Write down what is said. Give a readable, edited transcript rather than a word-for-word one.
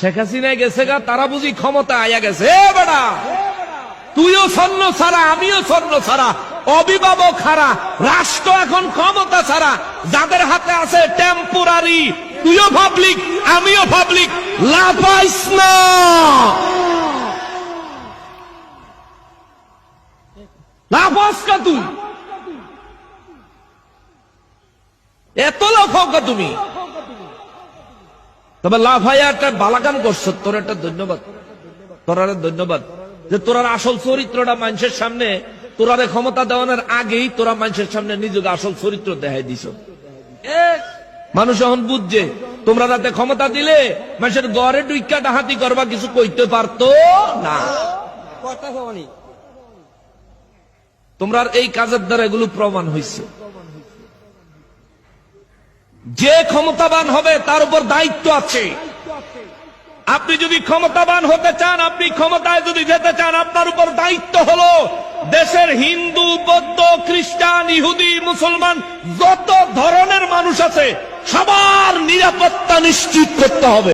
শেখ হাসিনা গেছে গা, তারা বুঝি ক্ষমতা আয়া গেছে। বেড়া, তুইও স্বর্ণ ছাড়া, আমিও স্বর্ণ ছাড়া, অভিভাবক হারা রাষ্ট্র এখন ক্ষমতা ছাড়া, যাদের হাতে আছে টেম্পোরারি। তুইও পাবলিক, আমিও পাবলিক, লাফাইস না। লাফাস কা তুই, এত লাফাও কা তুমি? তবে লাফাইয়া একটা বালাকান করছো, তোর একটা ধন্যবাদ, তোরারে ধন্যবাদ যে তোরার আসল চরিত্রটা মানুষের সামনে, তোরারে ক্ষমতা দেওয়ানোর আগেই তোরা মানুষের সামনে নিজেকে আসল চরিত্র দেখাই দিছ। মানুষ এখন বুঝছে তোমরা রাতে ক্ষমতা দিলে মানুষের ঘরে ডুইকা ডাহাতি করবা, কিছু কইতে পারতো না। তোমরা এই কাজের দ্বারা এগুলো প্রমাণ হয়েছে। যে ক্ষমতাবান হবে তার উপর দায়িত্ব আছে। আপনি যদি ক্ষমতাবান হতে চান, আপনি ক্ষমতায় যদি যেতে চান, আপনার উপর দায়িত্ব হলো দেশের হিন্দু, বৌদ্ধ, খ্রিস্টান, ইহুদি, মুসলমান যত ধরনের মানুষ আছে সবার নিরাপত্তা নিশ্চিত করতে হবে।